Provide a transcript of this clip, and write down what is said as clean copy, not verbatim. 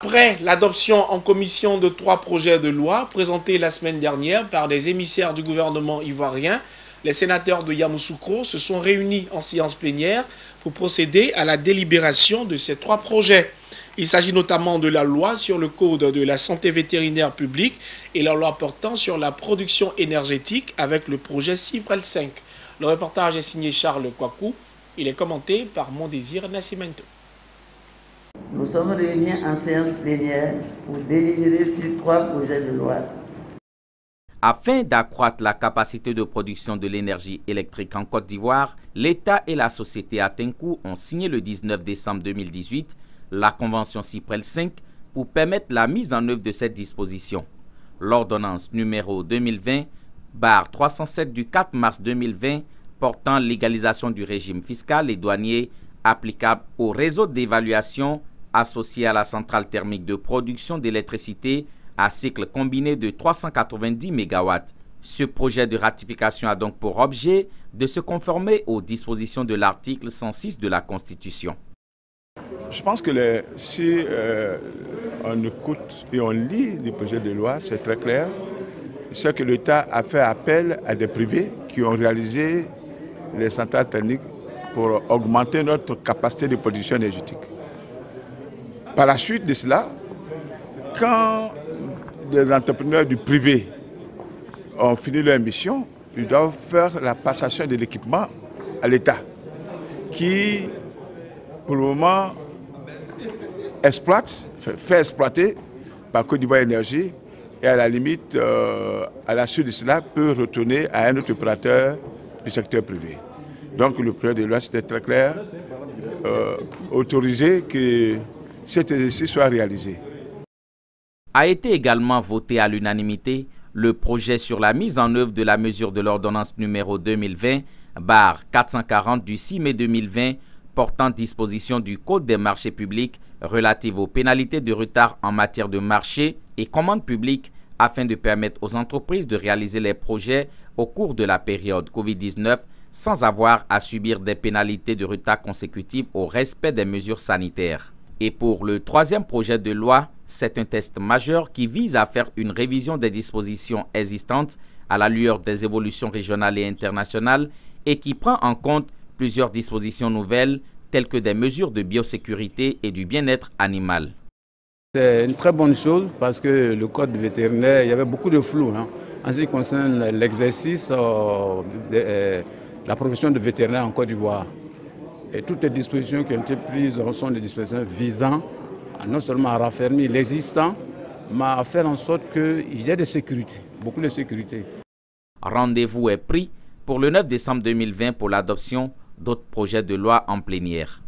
Après l'adoption en commission de 3 projets de loi présentés la semaine dernière par des émissaires du gouvernement ivoirien, les sénateurs de Yamoussoukro se sont réunis en séance plénière pour procéder à la délibération de ces 3 projets. Il s'agit notamment de la loi sur le code de la santé vétérinaire publique et la loi portant sur la production énergétique avec le projet CIPREL 5. Le reportage est signé Charles Kwaku. Il est commenté par Mondésir Nascimento. Nous sommes réunis en séance plénière pour délibérer sur 3 projets de loi. Afin d'accroître la capacité de production de l'énergie électrique en Côte d'Ivoire, l'État et la société Atenkou ont signé le 19 décembre 2018 la convention CIPREL 5 pour permettre la mise en œuvre de cette disposition. L'ordonnance numéro 2020/307 du 4 mars 2020 portant légalisation du régime fiscal et douanier applicable au réseau d'évaluation associé à la centrale thermique de production d'électricité à cycle combiné de 390 MW. Ce projet de ratification a donc pour objet de se conformer aux dispositions de l'article 106 de la Constitution. Je pense que si on écoute et on lit les projets de loi, c'est très clair. C'est que l'État a fait appel à des privés qui ont réalisé les centrales thermiques pour augmenter notre capacité de production énergétique. Par la suite de cela, quand les entrepreneurs du privé ont fini leur mission, ils doivent faire la passation de l'équipement à l'État, qui, pour le moment, fait exploiter par Côte d'Ivoire Énergie et à la limite, à la suite de cela, peut retourner à un autre opérateur du secteur privé. Donc le projet de loi, c'était très clair, autoriser que cet exercice soit réalisé. A été également voté à l'unanimité le projet sur la mise en œuvre de la mesure de l'ordonnance numéro 2020/440 du 6 mai 2020 portant disposition du Code des marchés publics relative aux pénalités de retard en matière de marché et commandes publiques afin de permettre aux entreprises de réaliser les projets au cours de la période Covid-19 sans avoir à subir des pénalités de retard consécutives au respect des mesures sanitaires. Et pour le 3e projet de loi, c'est un test majeur qui vise à faire une révision des dispositions existantes à la lueur des évolutions régionales et internationales et qui prend en compte plusieurs dispositions nouvelles telles que des mesures de biosécurité et du bien-être animal. C'est une très bonne chose parce que le code vétérinaire, il y avait beaucoup de flou en ce qui concerne l'exercice de la profession de vétérinaire en Côte d'Ivoire. Et toutes les dispositions qui ont été prises sont des dispositions visant non seulement à raffermir l'existant, mais à faire en sorte qu'il y ait de sécurité, beaucoup de sécurité. Rendez-vous est pris pour le 9 décembre 2020 pour l'adoption d'autres projets de loi en plénière.